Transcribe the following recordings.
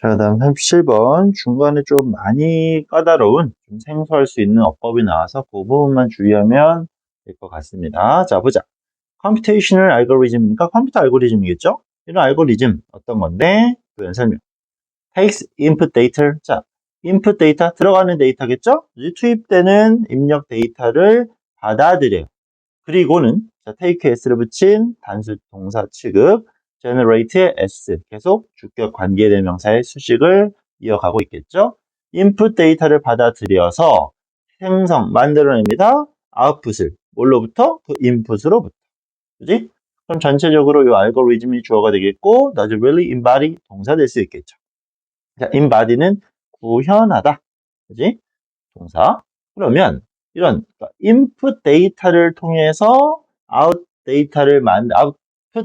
자, 다음 37번. 중간에 좀 많이 까다로운, 좀 생소할 수 있는 어법이 나와서 그 부분만 주의하면 될 것 같습니다. 자, 보자. 컴퓨테이셔널 알고리즘이니까 컴퓨터 알고리즘이겠죠? 이런 알고리즘 어떤 건데? 표현 설명. takes input data. 자, input data, 들어가는 데이터겠죠? 이 투입되는 입력 데이터를 받아들여요. 그리고는 자, take s를 붙인 단수 동사 취급, generate의 s, 계속 주격 관계대명사의 수식을 이어가고 있겠죠. input 데이터를 받아들여서 만들어냅니다. output을 뭘로부터? 그 input으로부터. 그지? 그럼 전체적으로 이 알고리즘이 주어가 되겠고, does really embody 동사 될 수 있겠죠. 자, embody는 구현하다. 그지? 동사. 그러면 이런 input 데이터를 통해서 output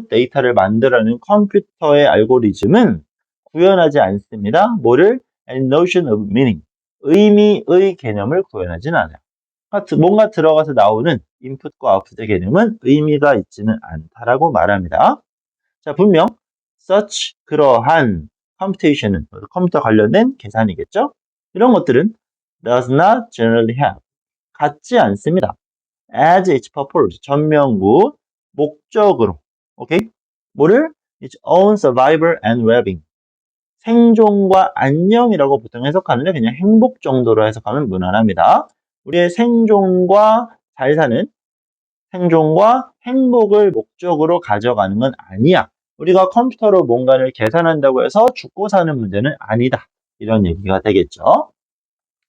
데이터를 만들어내는 컴퓨터의 알고리즘은 구현하지 않습니다. 뭐를? And notion of meaning. 의미의 개념을 구현하진 않아요. 뭔가 들어가서 나오는 인풋과 아웃풋의 개념은 의미가 있지는 않다라고 말합니다. 자, 분명 such 그러한 computation은 컴퓨터 관련된 계산이겠죠? 이런 것들은 does not generally have 갖지 않습니다. as its purpose 전명구 목적으로 오케이? 뭐를? its own survival and well-being 생존과 안녕이라고 보통 해석하는데 그냥 행복 정도로 해석하면 무난합니다. 우리의 생존과 잘 사는 생존과 행복을 목적으로 가져가는 건 아니야. 우리가 컴퓨터로 뭔가를 계산한다고 해서 죽고 사는 문제는 아니다. 이런 얘기가 되겠죠.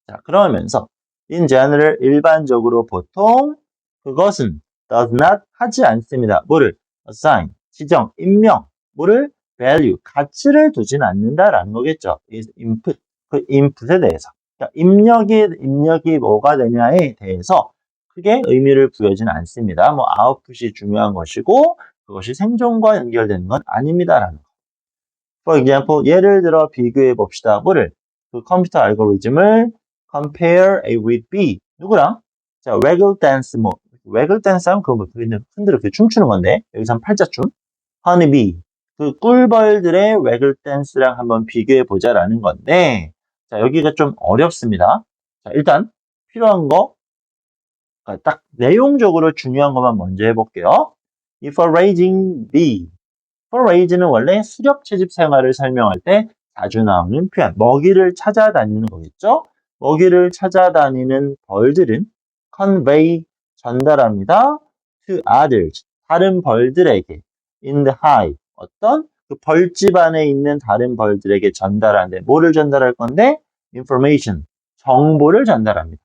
자, 그러면서 in general 일반적으로 보통 그것은 does not 하지 않습니다. 뭐를? assign, 지정, 임명, 뭐를? value, 가치를 두진 않는다라는 거겠죠. is input, 그 input에 대해서. 그러니까 입력이 뭐가 되냐에 대해서 크게 의미를 부여하지는 않습니다. 뭐 output이 중요한 것이고 그것이 생존과 연결되는 건 아닙니다라는 거. For example, 예를 들어 비교해 봅시다. 뭐를? 그 컴퓨터 알고리즘을 compare A with B. 누구랑? 자, waggle dance, waggle dance 하면 그거 흔들어 춤추는 건데, 여기서 팔자춤. honeybee. 그 꿀벌들의 waggle dance랑 한번 비교해 보자라는 건데, 자, 여기가 좀 어렵습니다. 자, 일단 필요한 거, 딱 내용적으로 중요한 것만 먼저 해볼게요. If a raising bee. forage는 원래 수렵 채집 생활을 설명할 때 자주 나오는 표현. 먹이를 찾아다니는 거겠죠? 먹이를 찾아다니는 벌들은 convey, 전달합니다. to others, 다른 벌들에게. in the hive, 어떤? 그 벌집 안에 있는 다른 벌들에게 전달하는데 뭐를 전달할 건데? information, 정보를 전달합니다.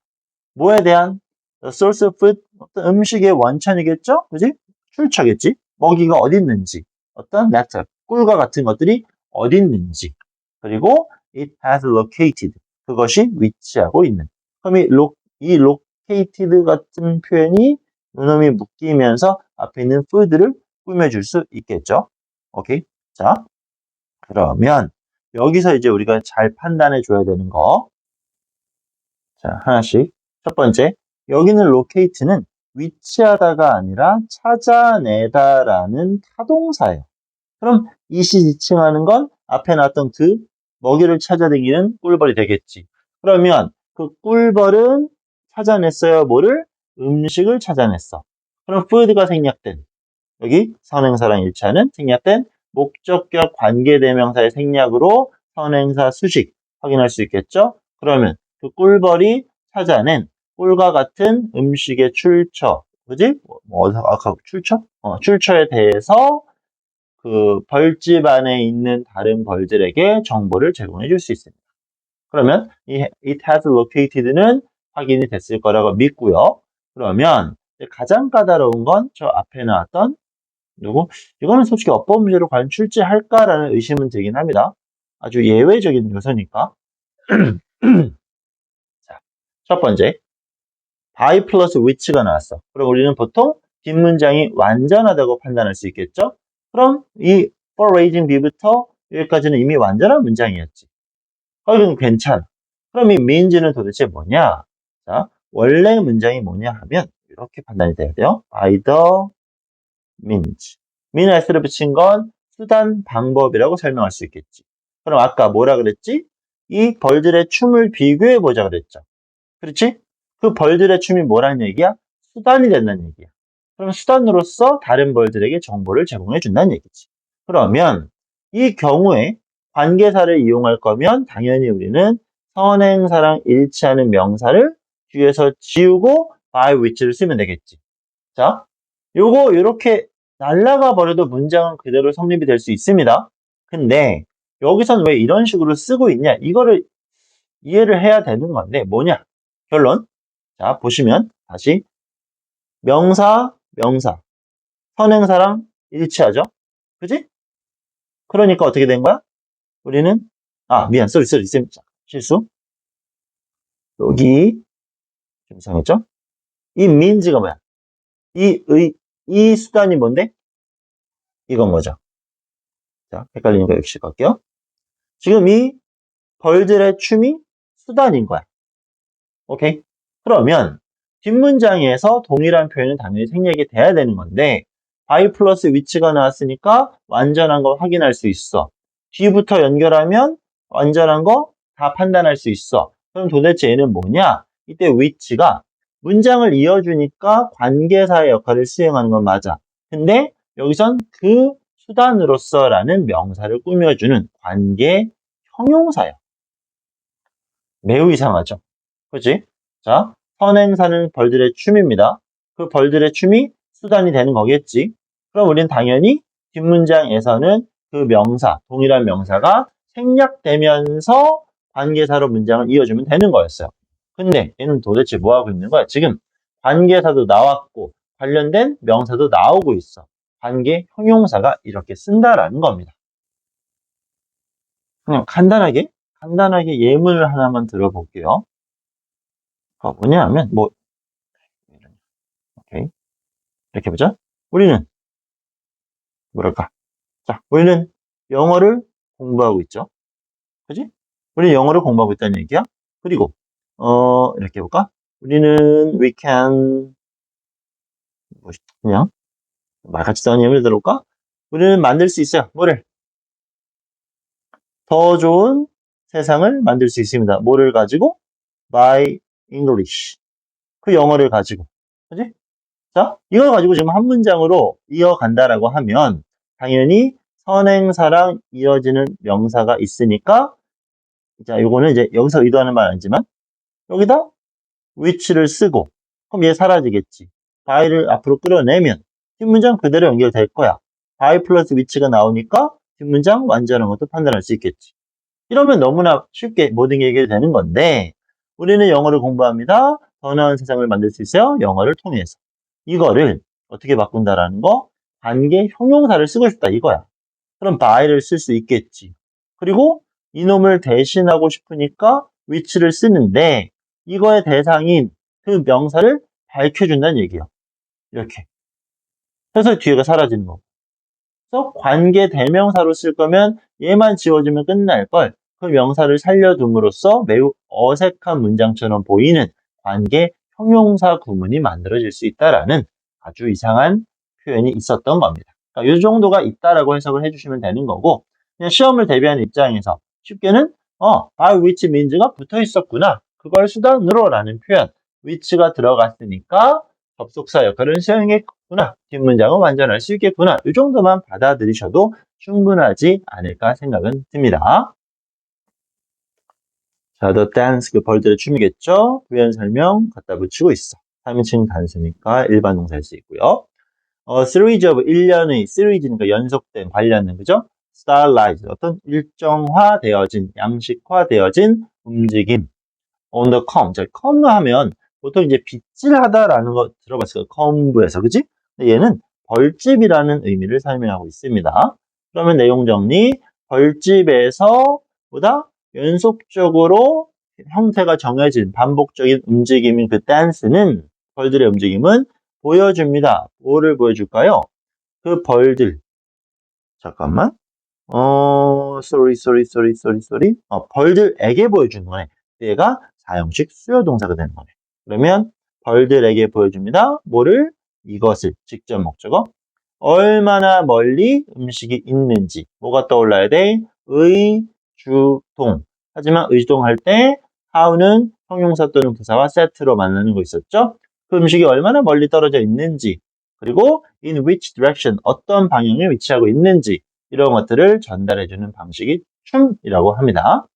뭐에 대한? the source of food, 어떤 음식의 원천이겠죠? 그지? 출처겠지? 먹이가 어디 있는지. 어떤 nectar, 꿀과 같은 것들이 어디 있는지. 그리고 it has located, 그것이 위치하고 있는. 그럼 이 located 같은 표현이 요놈이 묶이면서 앞에 있는 food를 꾸며줄 수 있겠죠. 오케이. 자, 그러면 여기서 이제 우리가 잘 판단해 줘야 되는 거. 자, 하나씩. 첫 번째, 여기는 locate는 위치하다가 아니라 찾아내다라는 타동사예요. 그럼 이시지칭하는 건 앞에 나왔던 그 먹이를 찾아다니는 꿀벌이 되겠지. 그러면 그 꿀벌은 찾아냈어요. 뭐를? 음식을 찾아냈어. 그럼 food가 생략된, 여기 선행사랑 일치하는 생략된 목적격 관계대명사의 생략으로 선행사 수식 확인할 수 있겠죠? 그러면 그 꿀벌이 찾아낸 꿀과 같은 음식의 출처, 그지? 아까 출처? 출처에 대해서 그 벌집 안에 있는 다른 벌들에게 정보를 제공해 줄 수 있습니다. 그러면 이 it has located는 확인이 됐을 거라고 믿고요. 그러면 가장 까다로운 건 저 앞에 나왔던 이거는 솔직히 어법 문제로 과연 출제할까라는 의심은 들긴 합니다. 아주 예외적인 요소니까. 자, 첫 번째, by 플러스 which가 나왔어. 그럼 우리는 보통 뒷문장이 완전하다고 판단할 수 있겠죠? 그럼 이 for raising B부터 여기까지는 이미 완전한 문장이었지. 그럼 괜찮아. 그럼 이 means는 도대체 뭐냐? 자, 원래 문장이 뭐냐 하면 이렇게 판단이 돼야 돼요. by the means. mean s를 붙인 건 수단, 방법이라고 설명할 수 있겠지. 그럼 아까 뭐라 그랬지? 이 벌들의 춤을 비교해보자 그랬죠. 그렇지? 그 벌들의 춤이 뭐라는 얘기야? 수단이 된다는 얘기야. 그럼 수단으로서 다른 벌들에게 정보를 제공해 준다는 얘기지. 그러면 이 경우에 관계사를 이용할 거면 당연히 우리는 선행사랑 일치하는 명사를 뒤에서 지우고 by which를 쓰면 되겠지. 자, 요거 이렇게 날라가 버려도 문장은 그대로 성립이 될 수 있습니다. 근데 여기선 왜 이런 식으로 쓰고 있냐? 이거를 이해를 해야 되는 건데 뭐냐? 결론. 자, 보시면 다시 명사, 명사. 선행사랑 일치하죠? 그지? 그러니까 어떻게 된 거야? 우리는 미안, 쏘리, 실수. 여기 좀 이상했죠? 이 means가 뭐야? 이 수단이 뭔데? 이건 거죠. 자, 헷갈리니까 역시 갈게요. 지금 이 벌들의 춤이 수단인 거야. 오케이? 그러면 뒷문장에서 동일한 표현은 당연히 생략이 돼야 되는 건데 by 플러스 which가 나왔으니까 완전한 거 확인할 수 있어. 뒤부터 연결하면 완전한 거 다 판단할 수 있어. 그럼 도대체 얘는 뭐냐? 이때 which가 문장을 이어주니까 관계사의 역할을 수행하는 건 맞아. 근데 여기선 그 수단으로서라는 명사를 꾸며주는 관계 형용사야. 매우 이상하죠? 그치? 자, 선행사는 벌들의 춤입니다. 그 벌들의 춤이 수단이 되는 거겠지. 그럼 우리는 당연히 뒷문장에서는 그 명사, 동일한 명사가 생략되면서 관계사로 문장을 이어주면 되는 거였어요. 근데 얘는 도대체 뭐 하고 있는 거야? 지금 관계사도 나왔고 관련된 명사도 나오고 있어. 관계 형용사가 이렇게 쓴다라는 겁니다. 그냥 간단하게 예문을 하나만 들어볼게요. 뭐냐 하면 오케이. 이렇게 보자. 우리는 뭐랄까? 자, 우리는 영어를 공부하고 있죠. 그지? 우리는 영어를 공부하고 있다는 얘기야. 그리고 이렇게 해볼까? 우리는 we can 그냥 말같이 써는 예문을 들어볼까? 우리는 만들 수 있어요. 뭐를? 더 좋은 세상을 만들 수 있습니다. 뭐를 가지고? by English. 그 영어를 가지고. 그지? 자, 이걸 가지고 지금 한 문장으로 이어간다라고 하면 당연히 선행사랑 이어지는 명사가 있으니까 자, 요거는 이제 여기서 의도하는 말 아니지만 여기다 which를 쓰고 그럼 얘 사라지겠지. by를 앞으로 끌어내면 뒷문장 그대로 연결될 거야. by 플러스 which가 나오니까 뒷문장 완전한 것도 판단할 수 있겠지. 이러면 너무나 쉽게 모든 게 해결되는 건데 우리는 영어를 공부합니다. 더 나은 세상을 만들 수 있어요. 영어를 통해서. 이거를 어떻게 바꾼다라는 거? 관계 형용사를 쓰고 싶다 이거야. 그럼 by를 쓸 수 있겠지. 그리고 이놈을 대신하고 싶으니까 which를 쓰는데 이거의 대상인 그 명사를 밝혀준다는 얘기야. 이렇게. 그래서 뒤에가 사라지는 거고. 그래서 관계 대명사로 쓸 거면 얘만 지워주면 끝날 걸. 그 명사를 살려둠으로써 매우 어색한 문장처럼 보이는 관계 형용사 구문이 만들어질 수 있다라는 아주 이상한 표현이 있었던 겁니다. 그러니까 이 정도가 있다라고 해석을 해주시면 되는 거고 그냥 시험을 대비하는 입장에서 쉽게는 by which means가 붙어 있었구나. 그걸 수단으로 라는 표현 which가 들어갔으니까 접속사 역할을 수행했구나. 뒷문장은 완전할 수 있겠구나. 이 정도만 받아들이셔도 충분하지 않을까 생각은 듭니다. 자, the dance, 그 벌들의 춤이겠죠? 부연 설명 갖다 붙이고 있어. 3인칭 단수니까 일반 동사일 수 있고요. series of 1년의 series니까 연속된 관련된 그죠? stylized 어떤 일정화되어진 양식화되어진 움직임 on the come. 자, come 하면 보통 이제 빗질하다라는 거 들어봤을 거예요. come부에서 그지? 근데 얘는 벌집이라는 의미를 설명하고 있습니다. 그러면 내용 정리 벌집에서 보다 연속적으로 형태가 정해진 반복적인 움직임인 그 댄스는 벌들의 움직임은 보여줍니다. 뭐를 보여줄까요? 그 벌들 잠깐만 sorry. 벌들에게 보여주는 거네. 얘가 사형식 수요 동사가 되는 거네. 그러면 벌들에게 보여줍니다. 뭐를? 이것을 직접 목적어. 얼마나 멀리 음식이 있는지 뭐가 떠올라야 돼? 의 주동. 하지만 의주동할 때 how는 형용사 또는 부사와 set로 만나는 거 있었죠? 그 음식이 얼마나 멀리 떨어져 있는지, 그리고 in which direction, 어떤 방향에 위치하고 있는지, 이런 것들을 전달해주는 방식이 춤이라고 합니다.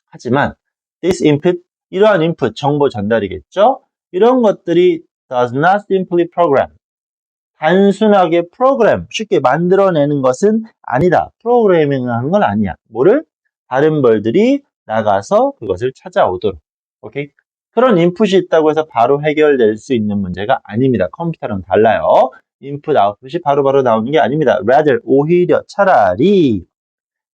하지만 this input, 이러한 input, 정보 전달이겠죠? 이런 것들이 does not simply program, 단순하게 프로그램, 쉽게 만들어내는 것은 아니다. 프로그래밍하는 건 아니야. 뭐를? 다른 벌들이 나가서 그것을 찾아오도록. 오케이? 그런 인풋이 있다고 해서 바로 해결될 수 있는 문제가 아닙니다. 컴퓨터랑 달라요. 인풋, 아웃풋이 바로바로 나오는 게 아닙니다. rather, 오히려, 차라리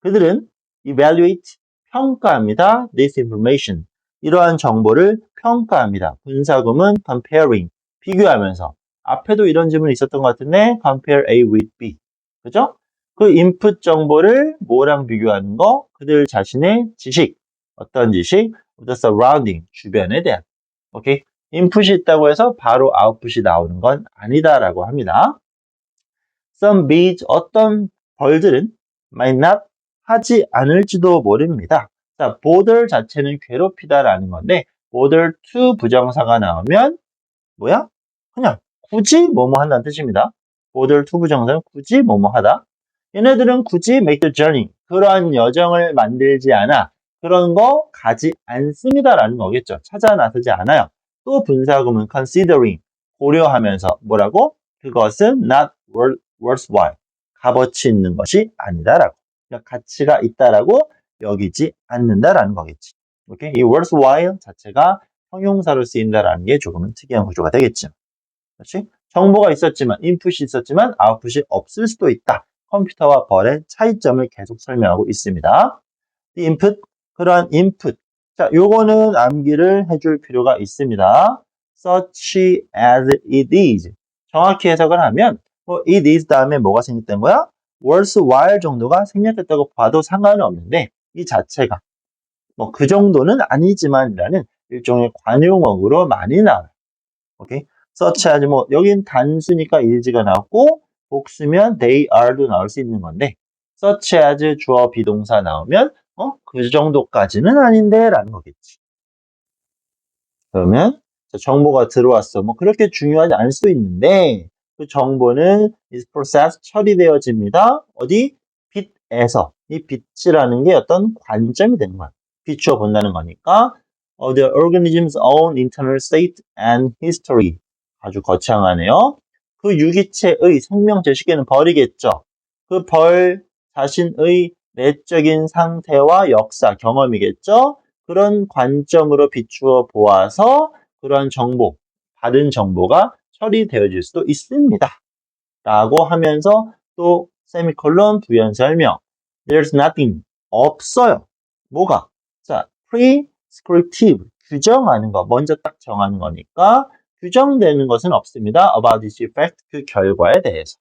그들은 evaluate, 평가합니다. this information, 이러한 정보를 평가합니다. 분사구문 comparing, 비교하면서. 앞에도 이런 질문이 있었던 것 같은데 compare A with B. 그죠? 그 인풋 정보를 뭐랑 비교하는 거? 그들 자신의 지식. 어떤 지식? The surrounding, 주변에 대한. 오케이? 인풋이 있다고 해서 바로 아웃풋이 나오는 건 아니다라고 합니다. Some bees, 어떤 벌들은 might not, 하지 않을지도 모릅니다. 자, bother 자체는 괴롭히다라는 건데 bother to 부정사가 나오면 뭐야? 그냥 굳이 뭐뭐 한다는 뜻입니다. bother to 부정사는 굳이 뭐뭐 하다. 얘네들은 굳이 make the journey, 그러한 여정을 만들지 않아. 그런 거 가지 않습니다라는 거겠죠. 찾아 나서지 않아요. 또 분사구문 considering, 고려하면서 뭐라고? 그것은 not worthwhile, 값어치 있는 것이 아니다라고. 그러니까 가치가 있다라고 여기지 않는다라는 거겠지. 오케이? 이 worthwhile 자체가 형용사로 쓰인다라는 게 조금은 특이한 구조가 되겠죠. 그렇지? 정보가 있었지만, 인풋이 있었지만 아웃풋이 없을 수도 있다. 컴퓨터와 벌의 차이점을 계속 설명하고 있습니다. 이 input, 그러한 input. 자, 요거는 암기를 해줄 필요가 있습니다. such as it is. 정확히 해석을 하면 it is 다음에 뭐가 생겼던 거야? worthwhile 정도가 생략됐다고 봐도 상관은 없는데 이 자체가 그 정도는 아니지만이라는 일종의 관용어구로 많이 나와요. 오케이? such as 여긴 단수니까 is가 나왔고 복수면 they are도 나올 수 있는 건데 such as 주어 비동사 나오면 그 정도까지는 아닌데 라는 거겠지. 그러면 정보가 들어왔어. 그렇게 중요하지 않을 수도 있는데 그 정보는 is processed, 처리되어집니다. 어디? 빛에서. 이 빛이라는 게 어떤 관점이 되는 거야. 비추어 본다는 거니까 the organism's own internal state and history. 아주 거창하네요. 그 유기체의 생명체, 쉽게는 벌이겠죠. 그 벌 자신의 내적인 상태와 역사, 경험이겠죠. 그런 관점으로 비추어 보아서 그러한 정보, 받은 정보가 처리되어질 수도 있습니다. 라고 하면서 또 세미콜론 부연 설명. There's nothing, 없어요. 뭐가? 자, prescriptive, 규정하는 거, 먼저 딱 정하는 거니까 규정되는 것은 없습니다. About this effect, 그 결과에 대해서.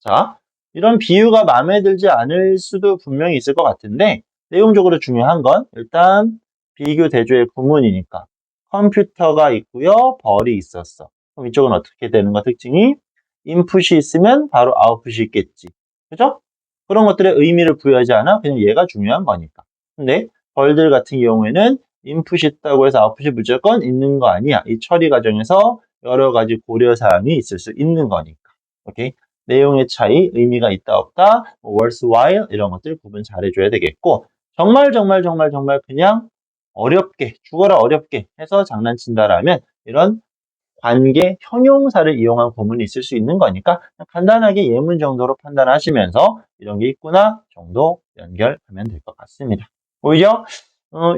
자, 이런 비유가 마음에 들지 않을 수도 분명히 있을 것 같은데 내용적으로 중요한 건 일단 비교 대조의 구문이니까 컴퓨터가 있고요, 벌이 있었어. 그럼 이쪽은 어떻게 되는 거? 특징이 인풋이 있으면 바로 아웃풋이 있겠지. 그죠? 그런 것들의 의미를 부여하지 않아? 그냥 얘가 중요한 거니까. 근데 벌들 같은 경우에는 인풋이 있다고 해서 아웃풋이 무조건 있는 거 아니야. 이 처리 과정에서 여러 가지 고려사항이 있을 수 있는 거니까. 오케이? 내용의 차이, 의미가 있다 없다, worthwhile 이런 것들 구분 잘해줘야 되겠고 정말 그냥 어렵게, 죽어라 어렵게 해서 장난친다라면 이런 관계, 형용사를 이용한 구문이 있을 수 있는 거니까 간단하게 예문 정도로 판단하시면서 이런 게 있구나 정도 연결하면 될 것 같습니다. 오히려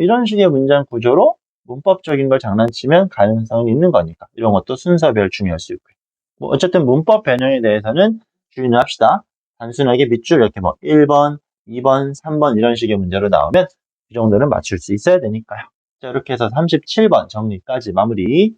이런 식의 문장 구조로 문법적인 걸 장난치면 가능성이 있는 거니까 이런 것도 순서별 중요할 수 있고요. 어쨌든 문법 변형에 대해서는 주의는 합시다. 단순하게 밑줄 이렇게 1번, 2번, 3번 이런 식의 문제로 나오면 이 정도는 맞출 수 있어야 되니까요. 자, 이렇게 해서 37번 정리까지 마무리.